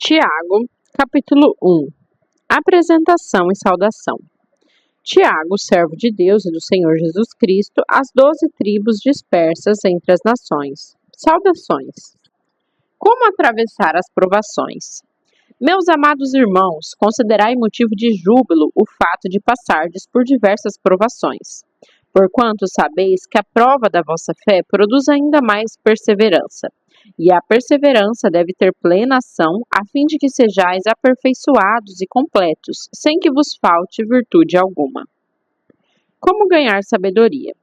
Tiago, capítulo 1. Apresentação e saudação. Tiago, servo de Deus e do Senhor Jesus Cristo, às 12 tribos dispersas entre as nações. Saudações. Como atravessar as provações? Meus amados irmãos, considerai motivo de júbilo o fato de passardes por diversas provações, porquanto sabeis que a prova da vossa fé produz ainda mais perseverança. E a perseverança deve ter plena ação, a fim de que sejais aperfeiçoados e completos, sem que vos falte virtude alguma. Como ganhar sabedoria?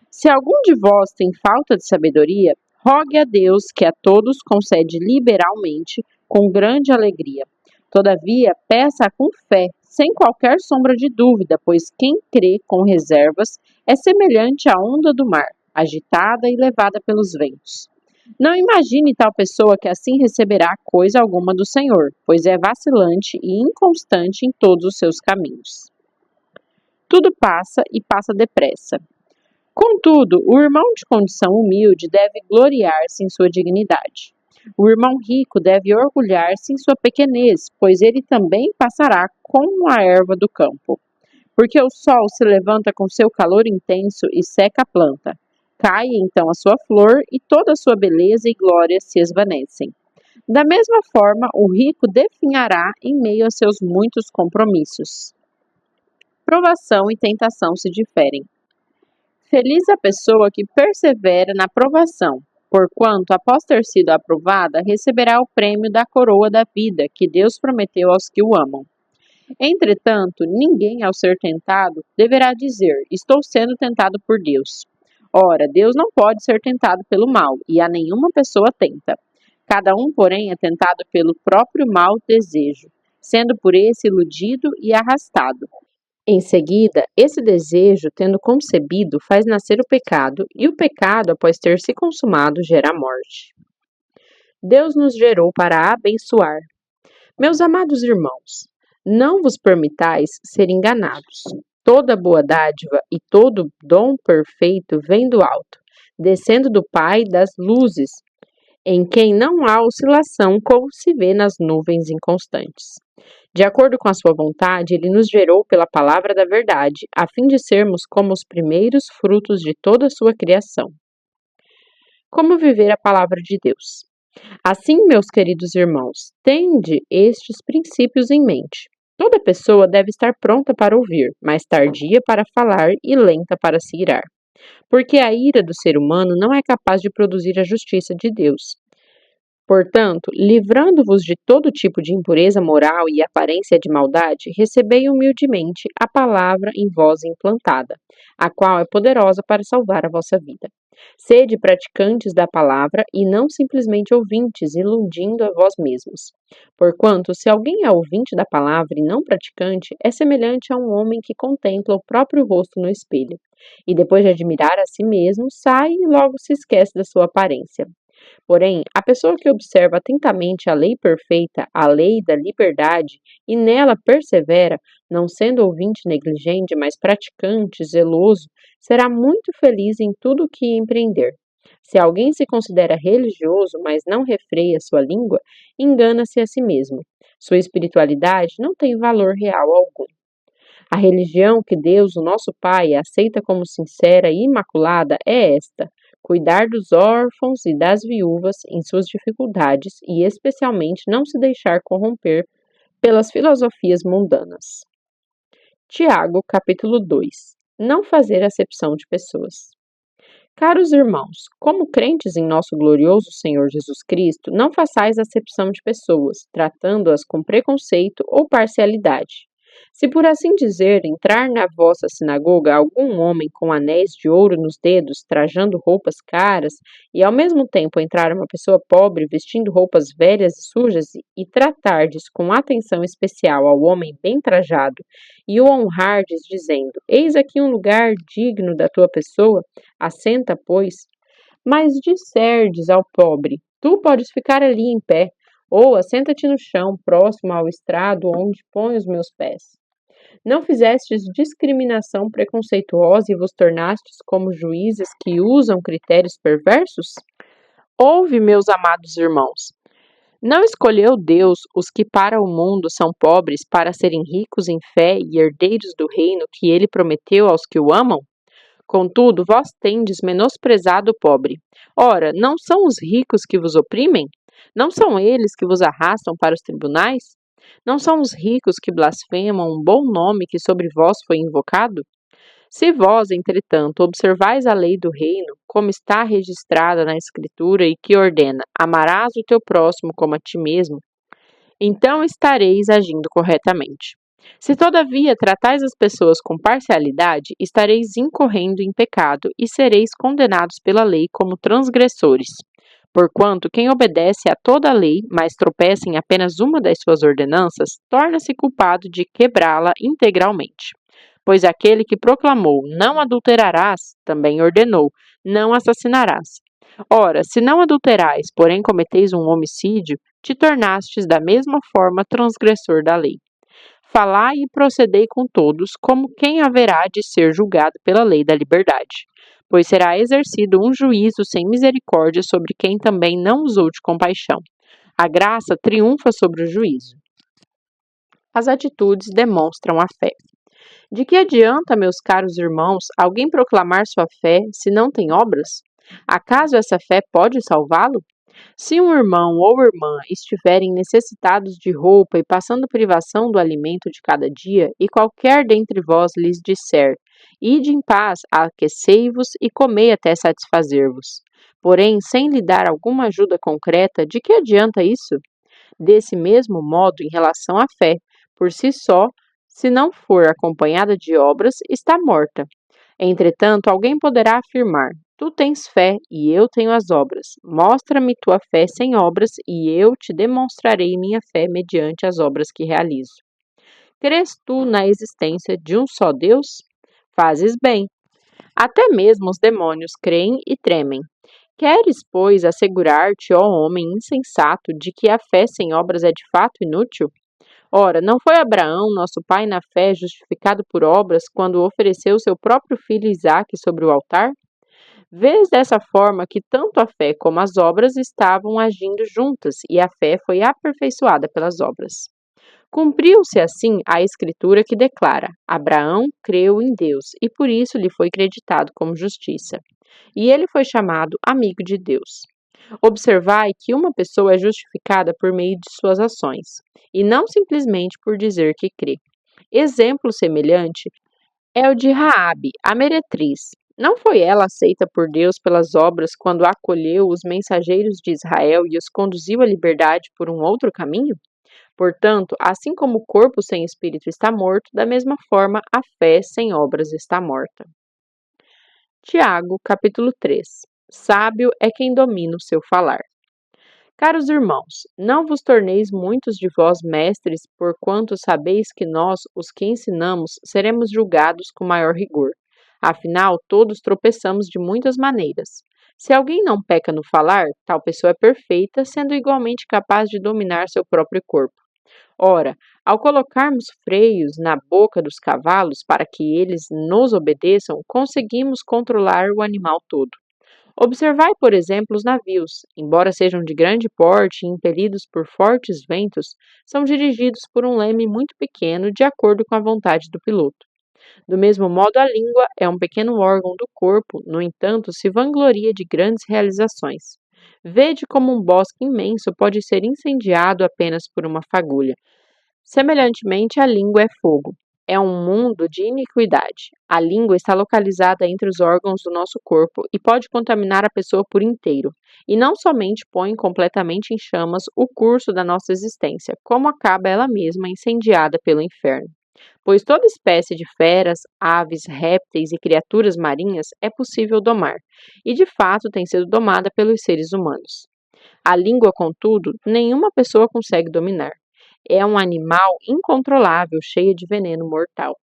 Se algum de vós tem falta de sabedoria, rogue a Deus, que a todos concede liberalmente, com grande alegria. Todavia, peça com fé, sem qualquer sombra de dúvida, pois quem crê com reservas é semelhante à onda do mar, agitada e levada pelos ventos. Não imagine tal pessoa que assim receberá coisa alguma do Senhor, pois é vacilante e inconstante em todos os seus caminhos. Tudo passa e passa depressa. Contudo, o irmão de condição humilde deve gloriar-se em sua dignidade. O irmão rico deve orgulhar-se em sua pequenez, pois ele também passará como a erva do campo. Porque o sol se levanta com seu calor intenso e seca a planta. Cai então a sua flor e toda a sua beleza e glória se esvanecem. Da mesma forma, o rico definhará em meio a seus muitos compromissos. Provação e tentação se diferem. Feliz a pessoa que persevera na provação, porquanto, após ter sido aprovada, receberá o prêmio da coroa da vida que Deus prometeu aos que o amam. Entretanto, ninguém, ao ser tentado, deverá dizer: estou sendo tentado por Deus. Ora, Deus não pode ser tentado pelo mal, e a nenhuma pessoa tenta. Cada um, porém, é tentado pelo próprio mau desejo, sendo por esse iludido e arrastado. Em seguida, esse desejo, tendo concebido, faz nascer o pecado, e o pecado, após ter se consumado, gera a morte. Deus nos gerou para abençoar. Meus amados irmãos, não vos permitais ser enganados. Toda boa dádiva e todo dom perfeito vem do alto, descendo do Pai das luzes, em quem não há oscilação como se vê nas nuvens inconstantes. De acordo com a sua vontade, ele nos gerou pela palavra da verdade, a fim de sermos como os primeiros frutos de toda a sua criação. Como viver a palavra de Deus? Assim, meus queridos irmãos, tende estes princípios em mente. Toda pessoa deve estar pronta para ouvir, mas tardia para falar e lenta para se irar. Porque a ira do ser humano não é capaz de produzir a justiça de Deus. Portanto, livrando-vos de todo tipo de impureza moral e aparência de maldade, recebei humildemente a palavra em vós implantada, a qual é poderosa para salvar a vossa vida. Sede praticantes da palavra e não simplesmente ouvintes, iludindo a vós mesmos. Porquanto, se alguém é ouvinte da palavra e não praticante, é semelhante a um homem que contempla o próprio rosto no espelho, e depois de admirar a si mesmo, sai e logo se esquece da sua aparência. Porém, a pessoa que observa atentamente a lei perfeita, a lei da liberdade, e nela persevera, não sendo ouvinte negligente, mas praticante, zeloso, será muito feliz em tudo o que empreender. Se alguém se considera religioso, mas não refreia sua língua, engana-se a si mesmo. Sua espiritualidade não tem valor real algum. A religião que Deus, o nosso Pai, aceita como sincera e imaculada é esta: cuidar dos órfãos e das viúvas em suas dificuldades e, especialmente, não se deixar corromper pelas filosofias mundanas. Tiago, capítulo 2. Não fazer acepção de pessoas. Caros irmãos, como crentes em nosso glorioso Senhor Jesus Cristo, não façais acepção de pessoas, tratando-as com preconceito ou parcialidade. Se por assim dizer, entrar na vossa sinagoga algum homem com anéis de ouro nos dedos, trajando roupas caras, e ao mesmo tempo entrar uma pessoa pobre vestindo roupas velhas e sujas, e tratardes com atenção especial ao homem bem trajado, e o honrardes dizendo: eis aqui um lugar digno da tua pessoa, assenta, pois. Mas disserdes ao pobre: tu podes ficar ali em pé, ou assenta-te no chão, próximo ao estrado onde ponho os meus pés. Não fizestes discriminação preconceituosa e vos tornastes como juízes que usam critérios perversos? Ouve, meus amados irmãos. Não escolheu Deus os que para o mundo são pobres para serem ricos em fé e herdeiros do reino que ele prometeu aos que o amam? Contudo, vós tendes menosprezado o pobre. Ora, não são os ricos que vos oprimem? Não são eles que vos arrastam para os tribunais? Não são os ricos que blasfemam um bom nome que sobre vós foi invocado? Se vós, entretanto, observais a lei do reino, como está registrada na Escritura e que ordena: amarás o teu próximo como a ti mesmo, então estareis agindo corretamente. Se todavia tratais as pessoas com parcialidade, estareis incorrendo em pecado e sereis condenados pela lei como transgressores. Porquanto quem obedece a toda a lei, mas tropeça em apenas uma das suas ordenanças, torna-se culpado de quebrá-la integralmente. Pois aquele que proclamou não adulterarás, também ordenou não assassinarás. Ora, se não adulterais, porém cometeis um homicídio, te tornastes da mesma forma transgressor da lei. Falai e procedei com todos, como quem haverá de ser julgado pela lei da liberdade. Pois será exercido um juízo sem misericórdia sobre quem também não usou de compaixão. A graça triunfa sobre o juízo. As atitudes demonstram a fé. De que adianta, meus caros irmãos, alguém proclamar sua fé se não tem obras? Acaso essa fé pode salvá-lo? Se um irmão ou irmã estiverem necessitados de roupa e passando privação do alimento de cada dia, e qualquer dentre vós lhes disser: ide em paz, aquecei-vos e comei até satisfazer-vos. Porém, sem lhe dar alguma ajuda concreta, de que adianta isso? Desse mesmo modo, em relação à fé, por si só, se não for acompanhada de obras, está morta. Entretanto, alguém poderá afirmar: tu tens fé e eu tenho as obras. Mostra-me tua fé sem obras e eu te demonstrarei minha fé mediante as obras que realizo. Crês tu na existência de um só Deus? Fazes bem. Até mesmo os demônios creem e tremem. Queres, pois, assegurar-te, ó homem insensato, de que a fé sem obras é de fato inútil? Ora, não foi Abraão, nosso pai na fé, justificado por obras, quando ofereceu seu próprio filho Isaque sobre o altar? Vês dessa forma que tanto a fé como as obras estavam agindo juntas, e a fé foi aperfeiçoada pelas obras. Cumpriu-se assim a escritura que declara: Abraão creu em Deus, e por isso lhe foi creditado como justiça. E ele foi chamado amigo de Deus. Observai que uma pessoa é justificada por meio de suas ações, e não simplesmente por dizer que crê. Exemplo semelhante é o de Raabe, a meretriz. Não foi ela aceita por Deus pelas obras quando acolheu os mensageiros de Israel e os conduziu à liberdade por um outro caminho? Portanto, assim como o corpo sem espírito está morto, da mesma forma a fé sem obras está morta. Tiago, capítulo 3. Sábio é quem domina o seu falar. Caros irmãos, não vos torneis muitos de vós mestres, porquanto sabeis que nós, os que ensinamos, seremos julgados com maior rigor. Afinal, todos tropeçamos de muitas maneiras. Se alguém não peca no falar, tal pessoa é perfeita, sendo igualmente capaz de dominar seu próprio corpo. Ora, ao colocarmos freios na boca dos cavalos para que eles nos obedeçam, conseguimos controlar o animal todo. Observai, por exemplo, os navios. Embora sejam de grande porte e impelidos por fortes ventos, são dirigidos por um leme muito pequeno de acordo com a vontade do piloto. Do mesmo modo, a língua é um pequeno órgão do corpo, no entanto, se vangloria de grandes realizações. Vede como um bosque imenso pode ser incendiado apenas por uma fagulha. Semelhantemente, a língua é fogo. É um mundo de iniquidade. A língua está localizada entre os órgãos do nosso corpo e pode contaminar a pessoa por inteiro. E não somente põe completamente em chamas o curso da nossa existência, como acaba ela mesma incendiada pelo inferno. Pois toda espécie de feras, aves, répteis e criaturas marinhas é possível domar, e de fato tem sido domada pelos seres humanos. A língua, contudo, nenhuma pessoa consegue dominar. É um animal incontrolável, cheia de veneno mortal.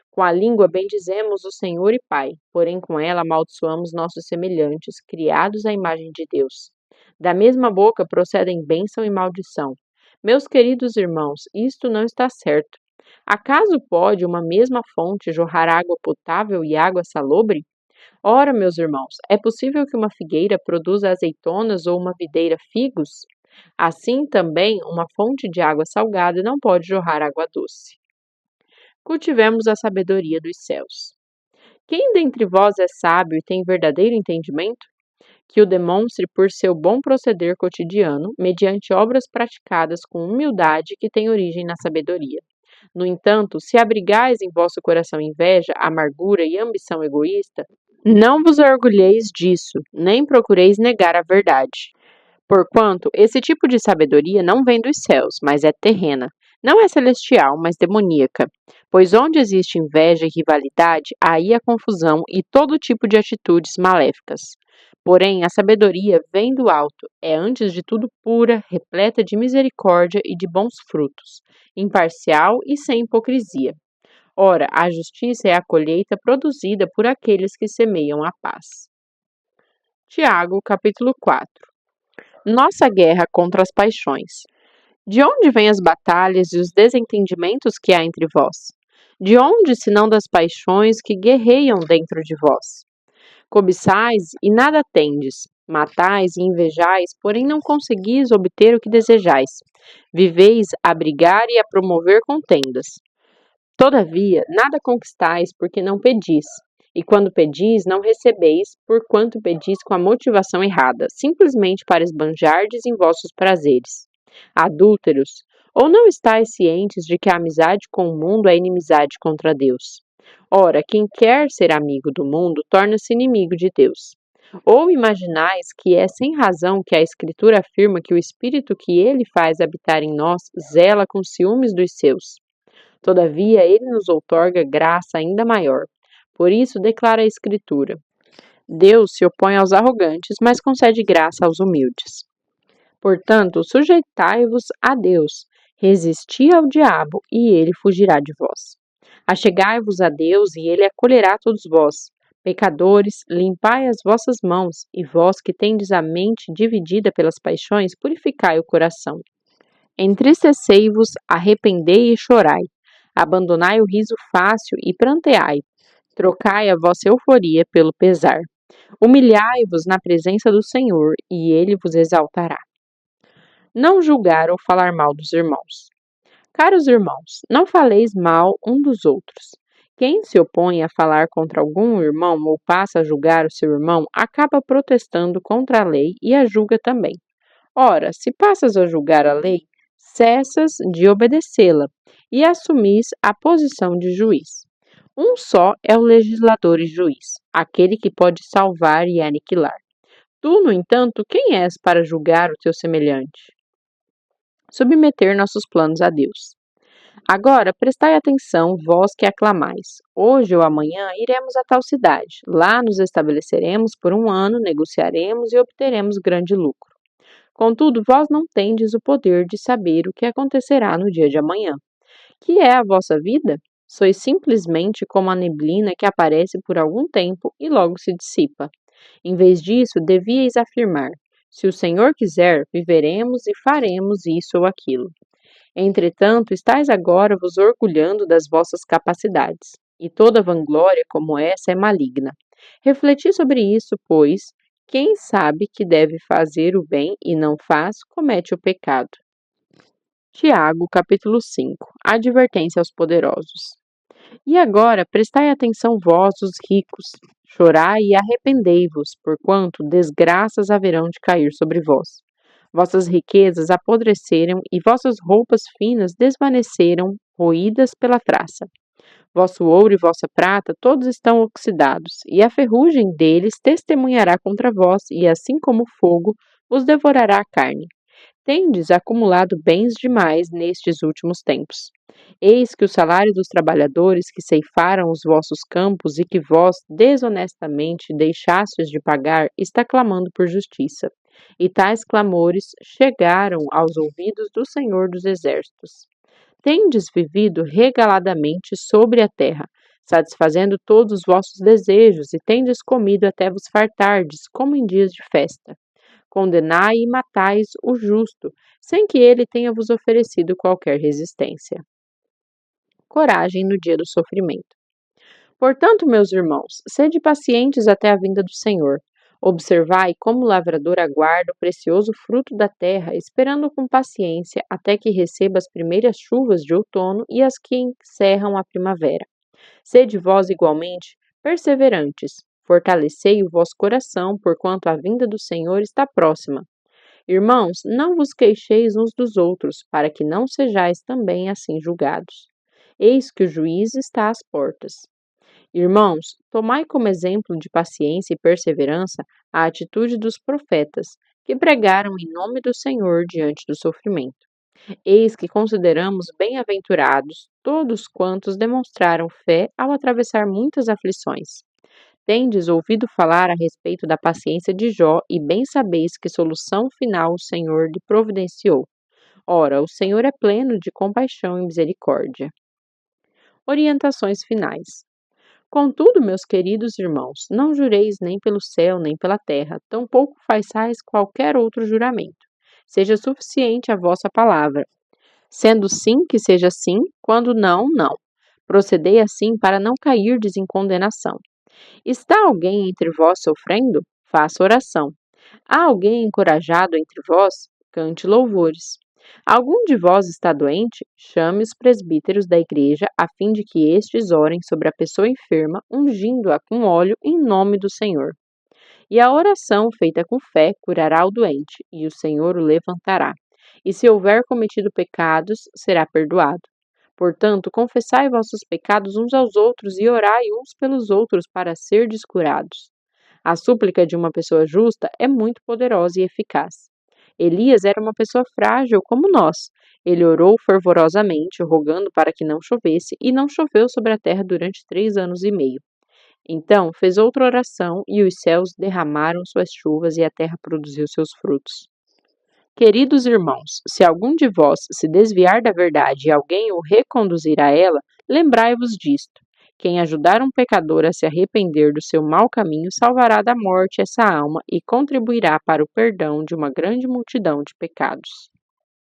Com a língua bendizemos o Senhor e Pai, porém com ela amaldiçoamos nossos semelhantes, criados à imagem de Deus. Da mesma boca procedem bênção e maldição. Meus queridos irmãos, isto não está certo. Acaso pode uma mesma fonte jorrar água potável e água salobre? Ora, meus irmãos, é possível que uma figueira produza azeitonas ou uma videira figos? Assim também, uma fonte de água salgada não pode jorrar água doce. Cultivemos a sabedoria dos céus. Quem dentre vós é sábio e tem verdadeiro entendimento? Que o demonstre por seu bom proceder cotidiano, mediante obras praticadas com humildade que tem origem na sabedoria. No entanto, se abrigais em vosso coração inveja, amargura e ambição egoísta, não vos orgulheis disso, nem procureis negar a verdade. Porquanto, esse tipo de sabedoria não vem dos céus, mas é terrena. Não é celestial, mas demoníaca. Pois onde existe inveja e rivalidade, aí há confusão e todo tipo de atitudes maléficas. Porém, a sabedoria vem do alto, é antes de tudo pura, repleta de misericórdia e de bons frutos, imparcial e sem hipocrisia. Ora, a justiça é a colheita produzida por aqueles que semeiam a paz. Tiago, capítulo 4. Nossa guerra contra as paixões. De onde vêm as batalhas e os desentendimentos que há entre vós? De onde, senão das paixões que guerreiam dentro de vós? Cobiçais e nada tendes, matais e invejais, porém não conseguis obter o que desejais. Viveis a brigar e a promover contendas. Todavia, nada conquistais porque não pedis. E quando pedis, não recebeis, porquanto pedis com a motivação errada, simplesmente para esbanjardes em vossos prazeres. Adúlteros, ou não estáis cientes de que a amizade com o mundo é inimizade contra Deus? Ora, quem quer ser amigo do mundo torna-se inimigo de Deus. Ou imaginais que é sem razão que a Escritura afirma que o Espírito que ele faz habitar em nós zela com ciúmes dos seus? Todavia, ele nos outorga graça ainda maior. Por isso, declara a Escritura: Deus se opõe aos arrogantes, mas concede graça aos humildes. Portanto, sujeitai-vos a Deus, resisti ao diabo, e ele fugirá de vós. Achegai-vos a Deus, e ele acolherá todos vós. Pecadores, limpai as vossas mãos, e vós que tendes a mente dividida pelas paixões, purificai o coração. Entristecei-vos, arrependei e chorai. Abandonai o riso fácil e pranteai. Trocai a vossa euforia pelo pesar. Humilhai-vos na presença do Senhor, e ele vos exaltará. Não julgar ou falar mal dos irmãos. Caros irmãos, não faleis mal um dos outros. Quem se opõe a falar contra algum irmão ou passa a julgar o seu irmão, acaba protestando contra a lei e a julga também. Ora, se passas a julgar a lei, cessas de obedecê-la e assumis a posição de juiz. Um só é o legislador e juiz, aquele que pode salvar e aniquilar. Tu, no entanto, quem és para julgar o teu semelhante? Submeter nossos planos a Deus. Agora, prestai atenção, vós que aclamais. Hoje ou amanhã iremos a tal cidade. Lá nos estabeleceremos por 1 ano, negociaremos e obteremos grande lucro. Contudo, vós não tendes o poder de saber o que acontecerá no dia de amanhã. Que é a vossa vida? Sois simplesmente como a neblina que aparece por algum tempo e logo se dissipa. Em vez disso, devíeis afirmar: se o Senhor quiser, viveremos e faremos isso ou aquilo. Entretanto, estáis agora vos orgulhando das vossas capacidades, e toda vanglória como essa é maligna. Refleti sobre isso, pois, quem sabe que deve fazer o bem e não faz, comete o pecado. Tiago, capítulo 5. Advertência aos poderosos. E agora, prestai atenção vós, os ricos, chorai e arrependei-vos, porquanto desgraças haverão de cair sobre vós. Vossas riquezas apodreceram e vossas roupas finas desvaneceram, roídas pela traça. Vosso ouro e vossa prata todos estão oxidados, e a ferrugem deles testemunhará contra vós, e assim como o fogo, vos devorará a carne. Tendes acumulado bens demais nestes últimos tempos. Eis que o salário dos trabalhadores que ceifaram os vossos campos e que vós desonestamente deixastes de pagar está clamando por justiça. E tais clamores chegaram aos ouvidos do Senhor dos Exércitos. Tendes vivido regaladamente sobre a terra, satisfazendo todos os vossos desejos, e tendes comido até vos fartardes, como em dias de festa. Condenai e matais o justo, sem que ele tenha vos oferecido qualquer resistência. Coragem no dia do sofrimento. Portanto, meus irmãos, sede pacientes até a vinda do Senhor. Observai como o lavrador aguarda o precioso fruto da terra, esperando com paciência até que receba as primeiras chuvas de outono e as que encerram a primavera. Sede vós igualmente perseverantes, fortalecei o vosso coração, porquanto a vinda do Senhor está próxima. Irmãos, não vos queixeis uns dos outros, para que não sejais também assim julgados. Eis que o juiz está às portas. Irmãos, tomai como exemplo de paciência e perseverança a atitude dos profetas, que pregaram em nome do Senhor diante do sofrimento. Eis que consideramos bem-aventurados todos quantos demonstraram fé ao atravessar muitas aflições. Tendes ouvido falar a respeito da paciência de Jó, e bem sabeis que solução final o Senhor lhe providenciou. Ora, o Senhor é pleno de compaixão e misericórdia. Orientações finais. Contudo, meus queridos irmãos, não jureis nem pelo céu, nem pela terra, tampouco façais qualquer outro juramento. Seja suficiente a vossa palavra. Sendo sim, que seja sim, quando não, não. Procedei assim para não cairdes em condenação. Está alguém entre vós sofrendo? Faça oração. Há alguém encorajado entre vós? Cante louvores. Algum de vós está doente? Chame os presbíteros da igreja, a fim de que estes orem sobre a pessoa enferma, ungindo-a com óleo em nome do Senhor. E a oração feita com fé curará o doente, e o Senhor o levantará. E se houver cometido pecados, será perdoado. Portanto, confessai vossos pecados uns aos outros e orai uns pelos outros para serdes curados. A súplica de uma pessoa justa é muito poderosa e eficaz. Elias era uma pessoa frágil como nós. Ele orou fervorosamente, rogando para que não chovesse, e não choveu sobre a terra durante 3 anos e meio. Então fez outra oração, e os céus derramaram suas chuvas, e a terra produziu seus frutos. Queridos irmãos, se algum de vós se desviar da verdade e alguém o reconduzir a ela, lembrai-vos disto. Quem ajudar um pecador a se arrepender do seu mau caminho salvará da morte essa alma e contribuirá para o perdão de uma grande multidão de pecados.